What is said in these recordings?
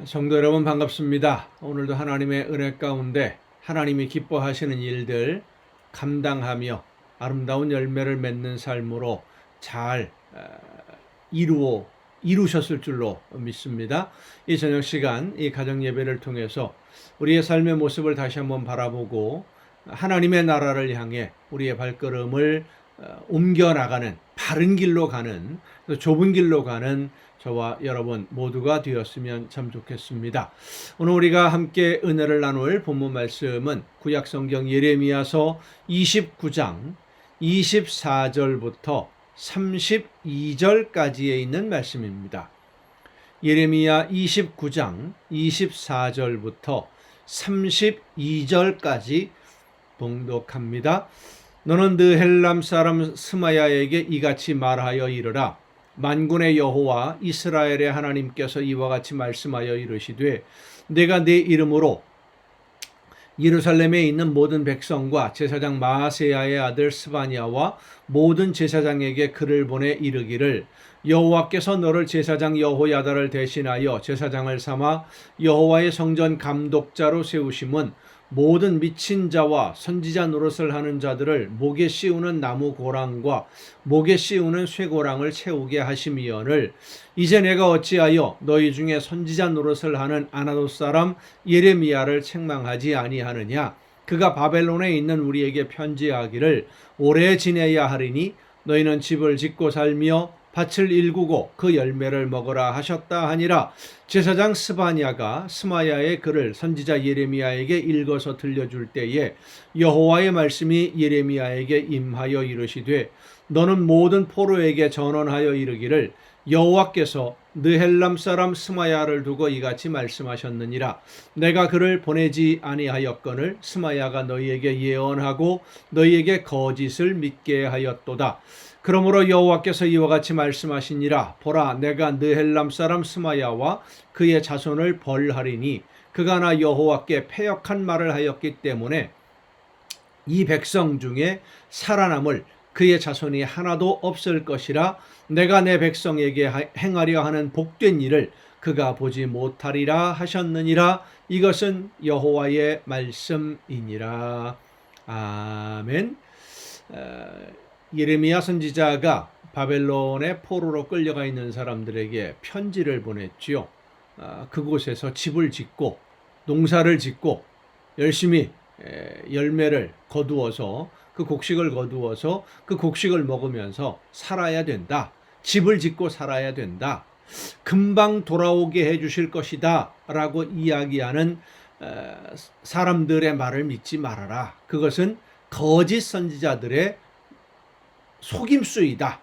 성도 여러분 반갑습니다. 오늘도 하나님의 은혜 가운데 하나님이 기뻐하시는 일들 감당하며 아름다운 열매를 맺는 삶으로 잘 이루셨을 줄로 믿습니다. 이 저녁 시간 이 가정 예배를 통해서 우리의 삶의 모습을 다시 한번 바라보고 하나님의 나라를 향해 우리의 발걸음을 옮겨 나가는 바른 길로 가는 좁은 길로 가는 저와 여러분 모두가 되었으면 참 좋겠습니다. 오늘 우리가 함께 은혜를 나눌 본문 말씀은 구약성경 예레미야서 29장 24절부터 32절까지에 있는 말씀입니다. 예레미야 29장 24절부터 32절까지 봉독합니다. 너는 느헬람 사람 스마야에게 이같이 말하여 이르라. 만군의 여호와 이스라엘의 하나님께서 이와 같이 말씀하여 이르시되 내가 내 이름으로 예루살렘에 있는 모든 백성과 제사장 마아세야의 아들 스바냐와 모든 제사장에게 글을 보내 이르기를 여호와께서 너를 제사장 여호야다를 대신하여 제사장을 삼아 여호와의 성전 감독자로 세우심은 모든 미친 자와 선지자 노릇을 하는 자들을 목에 씌우는 나무 고랑과 목에 씌우는 쇠고랑을 채우게 하심이언을 이제 내가 어찌하여 너희 중에 선지자 노릇을 하는 아나돗 사람 예레미야를 책망하지 아니하느냐. 그가 바벨론에 있는 우리에게 편지하기를 오래 지내야 하리니 너희는 집을 짓고 살며 밭을 일구고 그 열매를 먹으라 하셨다 하니라. 제사장 스바냐가 스마야의 글을 선지자 예레미야에게 읽어서 들려줄 때에 여호와의 말씀이 예레미야에게 임하여 이르시되 너는 모든 포로에게 전언하여 이르기를 여호와께서 느헬람 사람 스마야를 두고 이같이 말씀하셨느니라. 내가 그를 보내지 아니하였거늘 스마야가 너희에게 예언하고 너희에게 거짓을 믿게 하였도다. 그러므로 여호와께서 이와 같이 말씀하시니라. 보라, 내가 느헬람 사람 스마야와 그의 자손을 벌하리니 그가 나 여호와께 패역한 말을 하였기 때문에 이 백성 중에 살아남을 그의 자손이 하나도 없을 것이라. 내가 내 백성에게 행하려 하는 복된 일을 그가 보지 못하리라 하셨느니라. 이것은 여호와의 말씀이니라. 아멘. 예레미야 선지자가 바벨론의 포로로 끌려가 있는 사람들에게 편지를 보냈지요. 그곳에서 집을 짓고 농사를 짓고 열심히 열매를 거두어서 그 곡식을 거두어서 그 곡식을 먹으면서 살아야 된다. 집을 짓고 살아야 된다. 금방 돌아오게 해주실 것이다 라고 이야기하는 사람들의 말을 믿지 말아라. 그것은 거짓 선지자들의 속임수이다.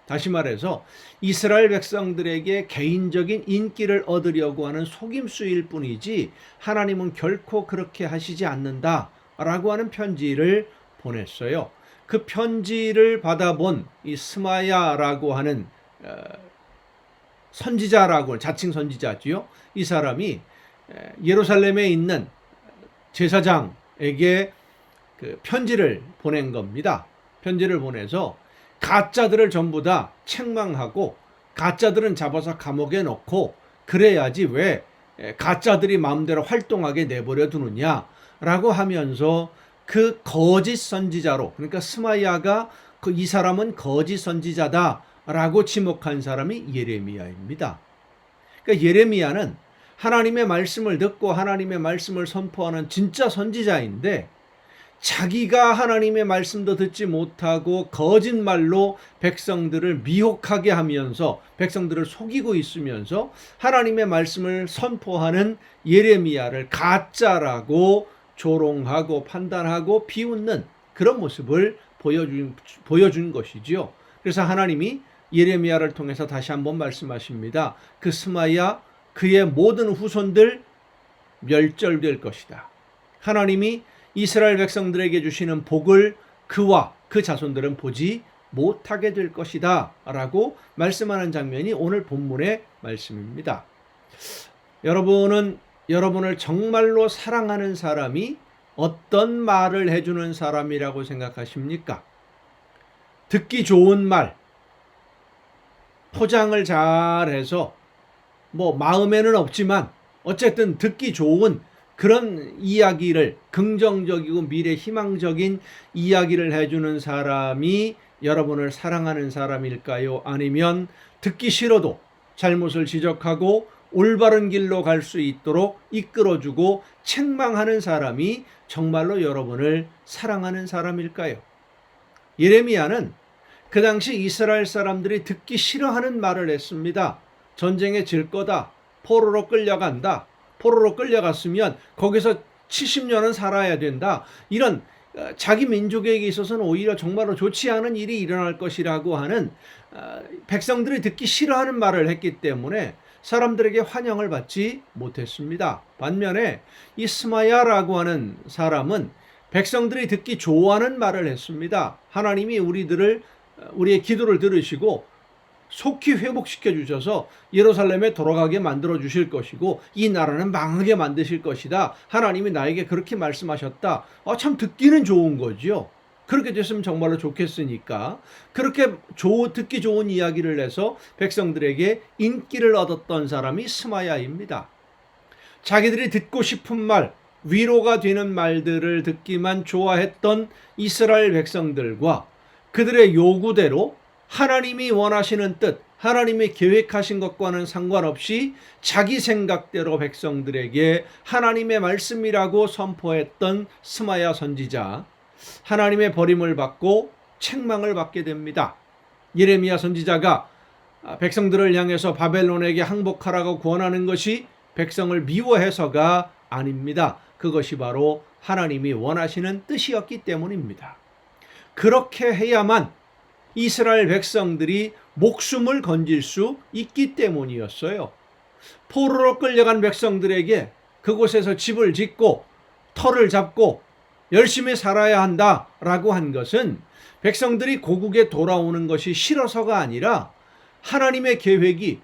다시 말해서 이스라엘 백성들에게 개인적인 인기를 얻으려고 하는 속임수일 뿐이지 하나님은 결코 그렇게 하시지 않는다 라고 하는 편지를 보냈어요. 그 편지를 받아본 이 스마야라고 하는 선지자라고 자칭 선지자지요. 이 사람이 예루살렘에 있는 제사장에게 그 편지를 보낸 겁니다. 편지를 보내서 가짜들을 전부 다 책망하고 가짜들은 잡아서 감옥에 넣고 그래야지 왜 가짜들이 마음대로 활동하게 내버려 두느냐라고 하면서 그 거짓 선지자로, 그러니까 스마야가 이 사람은 거짓 선지자다라고 지목한 사람이 예레미야입니다. 그러니까 예레미야는 하나님의 말씀을 듣고 하나님의 말씀을 선포하는 진짜 선지자인데 자기가 하나님의 말씀도 듣지 못하고 거짓말로 백성들을 미혹하게 하면서 백성들을 속이고 있으면서 하나님의 말씀을 선포하는 예레미야를 가짜라고 조롱하고 판단하고 비웃는 그런 모습을 보여준 것이지요. 그래서 하나님이 예레미야를 통해서 다시 한번 말씀하십니다. 그 스마야 그의 모든 후손들 멸절될 것이다. 하나님이 이스라엘 백성들에게 주시는 복을 그와 그 자손들은 보지 못하게 될 것이다 라고 말씀하는 장면이 오늘 본문의 말씀입니다. 여러분은 여러분을 정말로 사랑하는 사람이 어떤 말을 해주는 사람이라고 생각하십니까? 듣기 좋은 말, 포장을 잘해서 마음에는 없지만 어쨌든 듣기 좋은 그런 이야기를, 긍정적이고 미래 희망적인 이야기를 해주는 사람이 여러분을 사랑하는 사람일까요? 아니면 듣기 싫어도 잘못을 지적하고 올바른 길로 갈 수 있도록 이끌어주고 책망하는 사람이 정말로 여러분을 사랑하는 사람일까요? 예레미야는 그 당시 이스라엘 사람들이 듣기 싫어하는 말을 했습니다. 전쟁에 질 거다. 포로로 끌려간다. 포로로 끌려갔으면 거기서 70년은 살아야 된다. 이런 자기 민족에게 있어서는 오히려 정말로 좋지 않은 일이 일어날 것이라고 하는 백성들이 듣기 싫어하는 말을 했기 때문에 사람들에게 환영을 받지 못했습니다. 반면에 이 스마야라고 하는 사람은 백성들이 듣기 좋아하는 말을 했습니다. 하나님이 우리의 기도를 들으시고 속히 회복시켜 주셔서 예루살렘에 돌아가게 만들어 주실 것이고 이 나라는 망하게 만드실 것이다. 하나님이 나에게 그렇게 말씀하셨다. 참 듣기는 좋은 거죠. 그렇게 됐으면 정말로 좋겠으니까 그렇게 듣기 좋은 이야기를 해서 백성들에게 인기를 얻었던 사람이 스마야입니다. 자기들이 듣고 싶은 말, 위로가 되는 말들을 듣기만 좋아했던 이스라엘 백성들과 그들의 요구대로 하나님이 원하시는 뜻, 하나님이 계획하신 것과는 상관없이 자기 생각대로 백성들에게 하나님의 말씀이라고 선포했던 스마야 선지자, 하나님의 버림을 받고 책망을 받게 됩니다. 예레미야 선지자가 백성들을 향해서 바벨론에게 항복하라고 권하는 것이 백성을 미워해서가 아닙니다. 그것이 바로 하나님이 원하시는 뜻이었기 때문입니다. 그렇게 해야만 이스라엘 백성들이 목숨을 건질 수 있기 때문이었어요. 포로로 끌려간 백성들에게 그곳에서 집을 짓고 터를 잡고 열심히 살아야 한다라고 한 것은 백성들이 고국에 돌아오는 것이 싫어서가 아니라 하나님의 계획이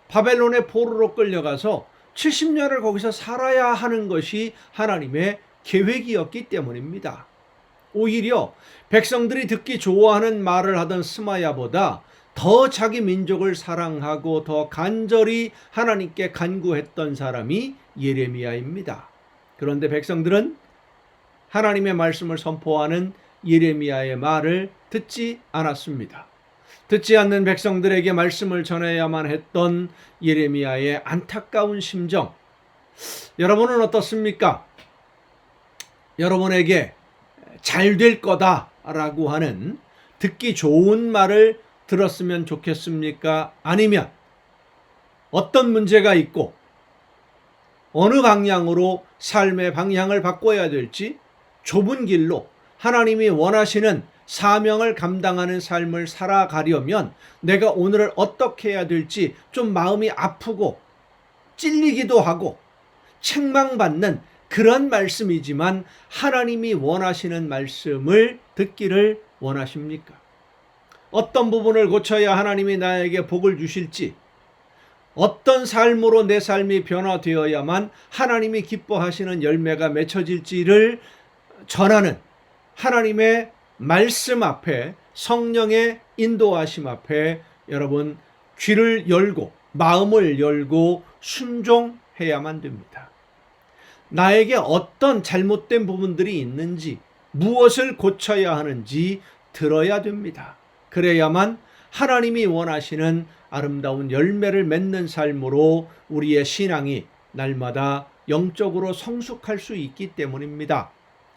바벨론의 포로로 끌려가서 70년을 거기서 살아야 하는 것이 하나님의 계획이었기 때문입니다. 오히려 백성들이 듣기 좋아하는 말을 하던 스마야보다 더 자기 민족을 사랑하고 더 간절히 하나님께 간구했던 사람이 예레미야입니다. 그런데 백성들은 하나님의 말씀을 선포하는 예레미야의 말을 듣지 않았습니다. 듣지 않는 백성들에게 말씀을 전해야만 했던 예레미야의 안타까운 심정. 여러분은 어떻습니까? 여러분에게 잘 될 거다라고 하는 듣기 좋은 말을 들었으면 좋겠습니까? 아니면 어떤 문제가 있고 어느 방향으로 삶의 방향을 바꿔야 될지 좁은 길로 하나님이 원하시는 사명을 감당하는 삶을 살아가려면 내가 오늘을 어떻게 해야 될지 좀 마음이 아프고 찔리기도 하고 책망받는 그런 말씀이지만 하나님이 원하시는 말씀을 듣기를 원하십니까? 어떤 부분을 고쳐야 하나님이 나에게 복을 주실지, 어떤 삶으로 내 삶이 변화되어야만 하나님이 기뻐하시는 열매가 맺혀질지를 전하는 하나님의 말씀 앞에, 성령의 인도하심 앞에 여러분 귀를 열고 마음을 열고 순종해야만 됩니다. 나에게 어떤 잘못된 부분들이 있는지, 무엇을 고쳐야 하는지 들어야 됩니다. 그래야만 하나님이 원하시는 아름다운 열매를 맺는 삶으로 우리의 신앙이 날마다 영적으로 성숙할 수 있기 때문입니다.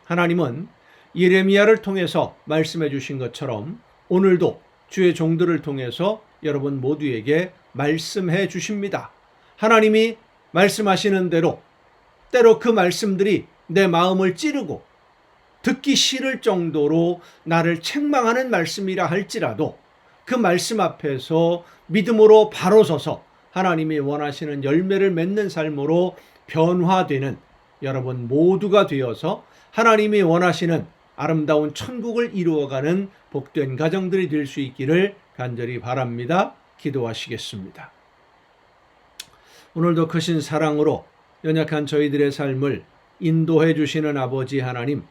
하나님은 예레미야를 통해서 말씀해 주신 것처럼 오늘도 주의 종들을 통해서 여러분 모두에게 말씀해 주십니다. 하나님이 말씀하시는 대로 때로 그 말씀들이 내 마음을 찌르고 듣기 싫을 정도로 나를 책망하는 말씀이라 할지라도 그 말씀 앞에서 믿음으로 바로 서서 하나님이 원하시는 열매를 맺는 삶으로 변화되는 여러분 모두가 되어서 하나님이 원하시는 아름다운 천국을 이루어가는 복된 가정들이 될 수 있기를 간절히 바랍니다. 기도하시겠습니다. 오늘도 크신 사랑으로 연약한 저희들의 삶을 인도해 주시는 아버지 하나님,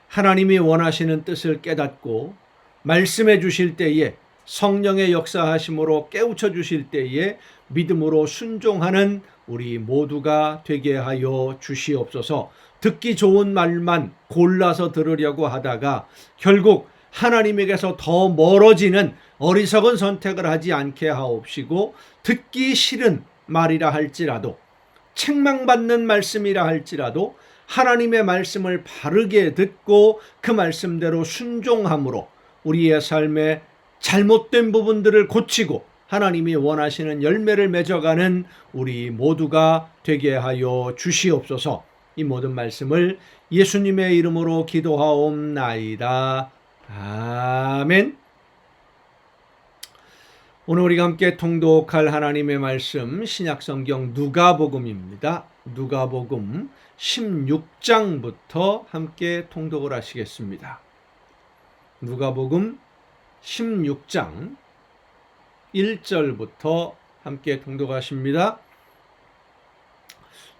하나님이 원하시는 뜻을 깨닫고 말씀해 주실 때에 성령의 역사하심으로 깨우쳐 주실 때에 믿음으로 순종하는 우리 모두가 되게 하여 주시옵소서. 듣기 좋은 말만 골라서 들으려고 하다가 결국 하나님에게서 더 멀어지는 어리석은 선택을 하지 않게 하옵시고, 듣기 싫은 말이라 할지라도, 책망받는 말씀이라 할지라도 하나님의 말씀을 바르게 듣고 그 말씀대로 순종함으로 우리의 삶의 잘못된 부분들을 고치고 하나님이 원하시는 열매를 맺어가는 우리 모두가 되게 하여 주시옵소서. 이 모든 말씀을 예수님의 이름으로 기도하옵나이다. 아멘. 오늘 우리가 함께 통독할 하나님의 말씀, 신약성경 누가복음입니다. 누가복음 16장부터 함께 통독을 하시겠습니다. 누가복음 16장 1절부터 함께 통독하십니다.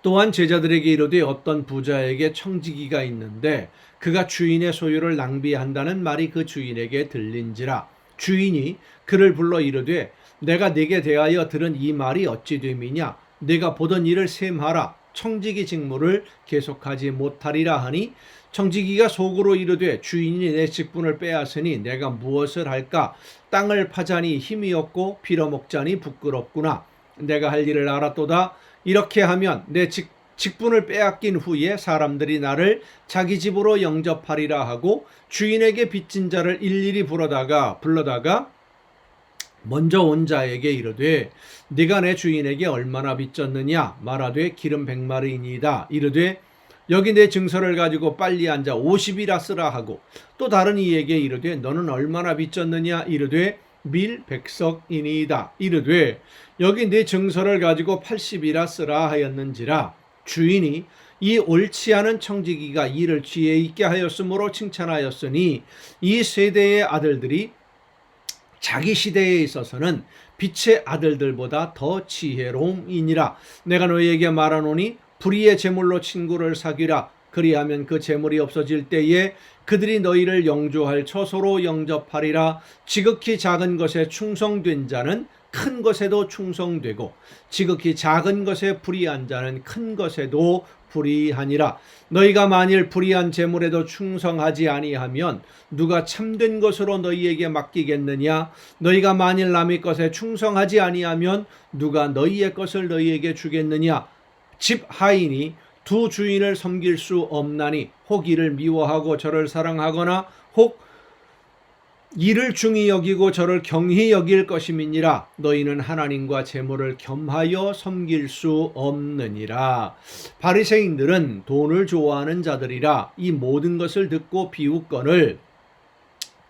또한 제자들에게 이르되 어떤 부자에게 청지기가 있는데 그가 주인의 소유를 낭비한다는 말이 그 주인에게 들린지라. 주인이 그를 불러 이르되 내가 네게 대하여 들은 이 말이 어찌 됨이냐. 네가 보던 일을 셈하라. 청지기 직무를 계속하지 못하리라 하니, 청지기가 속으로 이르되 주인이 내 직분을 빼앗으니 내가 무엇을 할까. 땅을 파자니 힘이 없고 빌어먹자니 부끄럽구나. 내가 할 일을 알았도다. 이렇게 하면 내 직분을 빼앗긴 후에 사람들이 나를 자기 집으로 영접하리라 하고, 주인에게 빚진 자를 일일이 불러다가 먼저 온 자에게 이르되 네가 내 주인에게 얼마나 빚졌느냐. 말하되 기름 100마리이니이다. 이르되 여기 내 증서를 가지고 빨리 앉아 50이라 쓰라 하고, 또 다른 이에게 이르되 너는 얼마나 빚졌느냐. 이르되 밀 100석이니이다. 이르되 여기 내 증서를 가지고 80이라 쓰라 하였는지라. 주인이 이 옳지 않은 청지기가 이를 지혜 있게 하였으므로 칭찬하였으니, 이 세대의 아들들이 자기 시대에 있어서는 빛의 아들들보다 더 지혜로움이니라. 내가 너희에게 말하노니 불의의 재물로 친구를 사귀라. 그리하면 그 재물이 없어질 때에 그들이 너희를 영주할 처소로 영접하리라. 지극히 작은 것에 충성된 자는 큰 것에도 충성되고, 지극히 작은 것에 불의한 자는 큰 것에도 불의하니라. 너희가 만일 불의한 재물에도 충성하지 아니하면 누가 참된 것으로 너희에게 맡기겠느냐. 너희가 만일 남의 것에 충성하지 아니하면 누가 너희의 것을 너희에게 주겠느냐. 집 하인이 두 주인을 섬길 수 없나니 혹 이를 미워하고 저를 사랑하거나 혹 이를 중히 여기고 저를 경히 여길 것임이니라. 너희는 하나님과 재물을 겸하여 섬길 수 없느니라. 바리새인들은 돈을 좋아하는 자들이라. 이 모든 것을 듣고 비웃거늘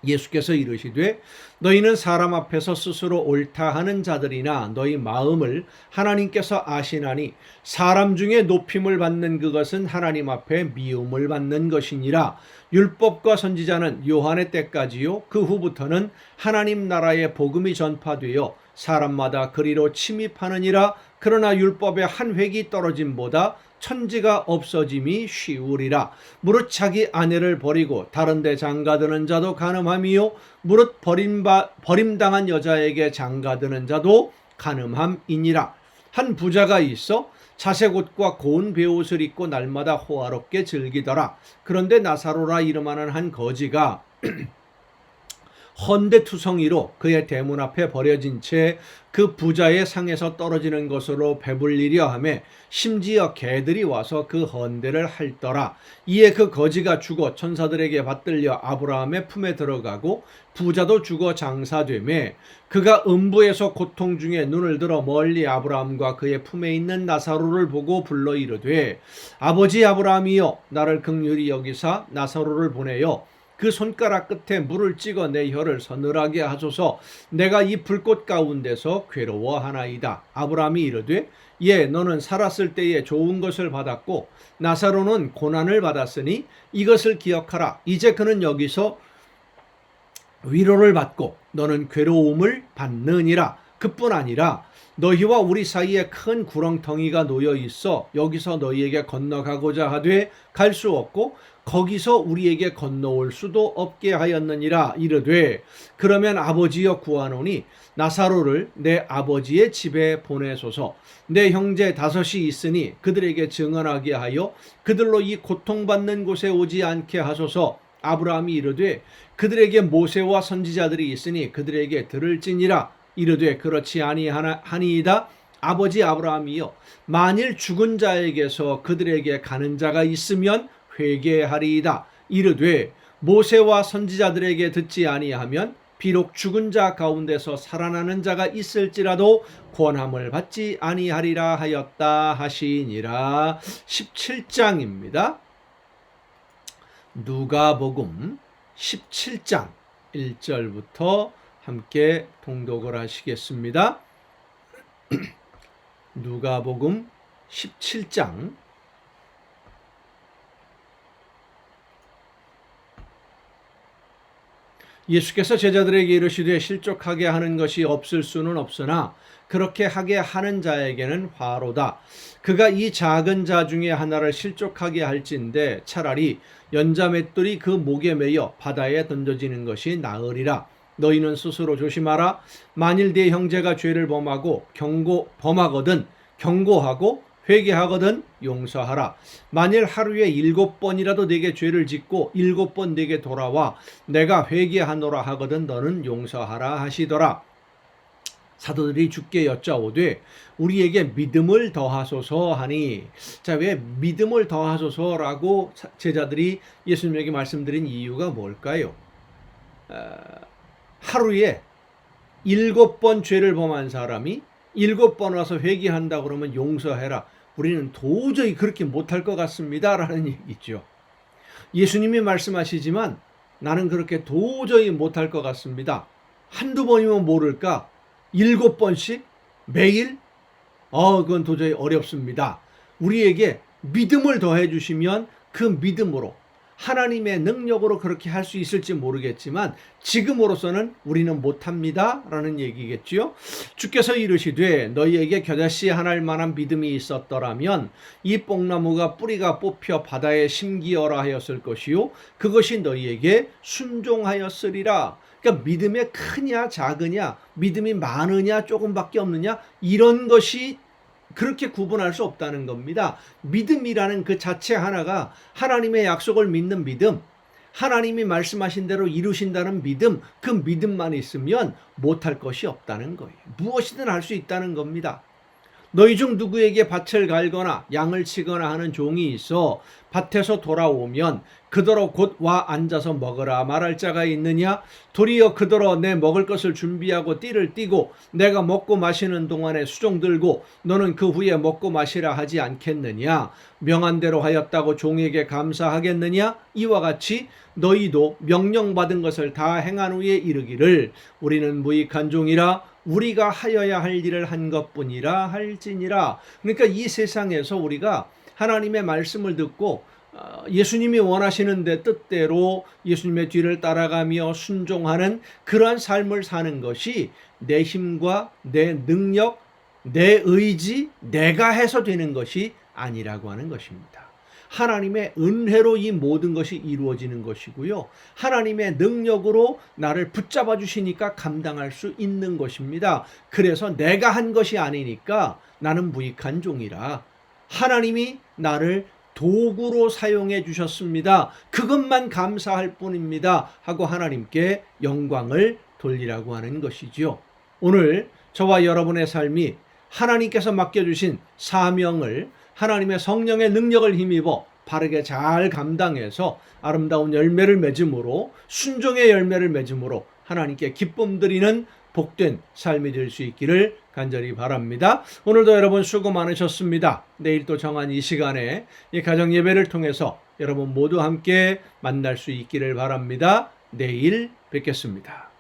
예수께서 이르시되 너희는 사람 앞에서 스스로 옳다 하는 자들이나 너희 마음을 하나님께서 아시나니, 사람 중에 높임을 받는 그것은 하나님 앞에 미움을 받는 것이니라. 율법과 선지자는 요한의 때까지요 그 후부터는 하나님 나라의 복음이 전파되어 사람마다 그리로 침입하느니라. 그러나 율법의 한 획이 떨어짐보다 천지가 없어짐이 쉬우리라. 무릇 자기 아내를 버리고 다른 데 장가드는 자도 간음함이요 무릇 버림당한 여자에게 장가드는 자도 간음함이니라. 한 부자가 있어 자색 옷과 고운 베옷을 입고 날마다 호화롭게 즐기더라. 그런데 나사로라 이름하는 한 거지가 헌데투성이로 그의 대문 앞에 버려진 채 그 부자의 상에서 떨어지는 것으로 배불리려 하며 심지어 개들이 와서 그 헌데를 핥더라. 이에 그 거지가 죽어 천사들에게 받들려 아브라함의 품에 들어가고 부자도 죽어 장사되매, 그가 음부에서 고통 중에 눈을 들어 멀리 아브라함과 그의 품에 있는 나사로를 보고 불러 이르되 아버지 아브라함이여, 나를 긍휼히 여기사 나사로를 보내어 그 손가락 끝에 물을 찍어 내 혀를 서늘하게 하소서. 내가 이 불꽃 가운데서 괴로워하나이다. 아브라함이 이르되 예, 너는 살았을 때에 좋은 것을 받았고 나사로는 고난을 받았으니 이것을 기억하라. 이제 그는 여기서 위로를 받고 너는 괴로움을 받느니라. 그뿐 아니라 너희와 우리 사이에 큰 구렁텅이가 놓여 있어 여기서 너희에게 건너가고자 하되 갈 수 없고 거기서 우리에게 건너올 수도 없게 하였느니라. 이르되 그러면 아버지여 구하노니 나사로를 내 아버지의 집에 보내소서. 내 형제 5이 있으니 그들에게 증언하게 하여 그들로 이 고통받는 곳에 오지 않게 하소서. 아브라함이 이르되 그들에게 모세와 선지자들이 있으니 그들에게 들을지니라. 이르되 그렇지 아니하니이다. 아버지 아브라함이여 만일 죽은 자에게서 그들에게 가는 자가 있으면 회개하리이다. 이르되 모세와 선지자들에게 듣지 아니하면 비록 죽은 자 가운데서 살아나는 자가 있을지라도 권함을 받지 아니하리라 하였다 하시니라. 17장입니다. 누가복음 17장 1절부터 함께 통독을 하시겠습니다. 누가복음 17장 예수께서 제자들에게 이르시되 실족하게 하는 것이 없을 수는 없으나 그렇게 하게 하는 자에게는 화로다. 그가 이 작은 자 중에 하나를 실족하게 할진대 차라리 연자맷돌이 그 목에 매여 바다에 던져지는 것이 나으리라. 너희는 스스로 조심하라. 만일 네 형제가 죄를 범하거든 경고하고 회개하거든 용서하라. 만일 하루에 7번이라도 네게 죄를 짓고 7번 네게 돌아와 내가 회개하노라 하거든 너는 용서하라 하시더라. 사도들이 주께 여짜오되 우리에게 믿음을 더하소서 하니, 자, 왜 믿음을 더하소서라고 제자들이 예수님에게 말씀드린 이유가 뭘까요? 하루에 7번 죄를 범한 사람이 7번 와서 회개한다 그러면 용서해라. 우리는 도저히 그렇게 못할 것 같습니다 라는 얘기죠. 예수님이 말씀하시지만 나는 그렇게 도저히 못할 것 같습니다. 한두 번이면 모를까 7번씩 매일? 그건 도저히 어렵습니다. 우리에게 믿음을 더해 주시면 그 믿음으로 하나님의 능력으로 그렇게 할 수 있을지 모르겠지만 지금으로서는 우리는 못합니다 라는 얘기겠지요. 주께서 이르시되 너희에게 겨자씨 하나일 만한 믿음이 있었더라면 이 뽕나무가 뿌리가 뽑혀 바다에 심기어라 하였을 것이요 그것이 너희에게 순종하였으리라. 그러니까 믿음이 크냐 작으냐, 믿음이 많으냐 조금밖에 없느냐, 이런 것이 그렇게 구분할 수 없다는 겁니다. 믿음이라는 그 자체 하나가 하나님의 약속을 믿는 믿음, 하나님이 말씀하신 대로 이루신다는 믿음, 그 믿음만 있으면 못할 것이 없다는 거예요. 무엇이든 할 수 있다는 겁니다. 너희 중 누구에게 밭을 갈거나 양을 치거나 하는 종이 있어 밭에서 돌아오면 그더러 곧 와 앉아서 먹으라 말할 자가 있느냐? 도리어 그더러 내 먹을 것을 준비하고 띠를 띠고 내가 먹고 마시는 동안에 수종 들고 너는 그 후에 먹고 마시라 하지 않겠느냐? 명한 대로 하였다고 종에게 감사하겠느냐? 이와 같이 너희도 명령받은 것을 다 행한 후에 이르기를 우리는 무익한 종이라 우리가 하여야 할 일을 한 것뿐이라 할지니라. 그러니까 이 세상에서 우리가 하나님의 말씀을 듣고 예수님이 원하시는 데 뜻대로 예수님의 뒤를 따라가며 순종하는 그러한 삶을 사는 것이 내 힘과 내 능력, 내 의지, 내가 해서 되는 것이 아니라고 하는 것입니다. 하나님의 은혜로 이 모든 것이 이루어지는 것이고요. 하나님의 능력으로 나를 붙잡아 주시니까 감당할 수 있는 것입니다. 그래서 내가 한 것이 아니니까 나는 무익한 종이라. 하나님이 나를 도구로 사용해 주셨습니다. 그것만 감사할 뿐입니다. 하고 하나님께 영광을 돌리라고 하는 것이지요. 오늘 저와 여러분의 삶이 하나님께서 맡겨주신 사명을 하나님의 성령의 능력을 힘입어 바르게 잘 감당해서 아름다운 열매를 맺음으로, 순종의 열매를 맺음으로 하나님께 기쁨 드리는 복된 삶이 될 수 있기를 간절히 바랍니다. 오늘도 여러분 수고 많으셨습니다. 내일 또 정한 이 시간에 이 가정 예배를 통해서 여러분 모두 함께 만날 수 있기를 바랍니다. 내일 뵙겠습니다.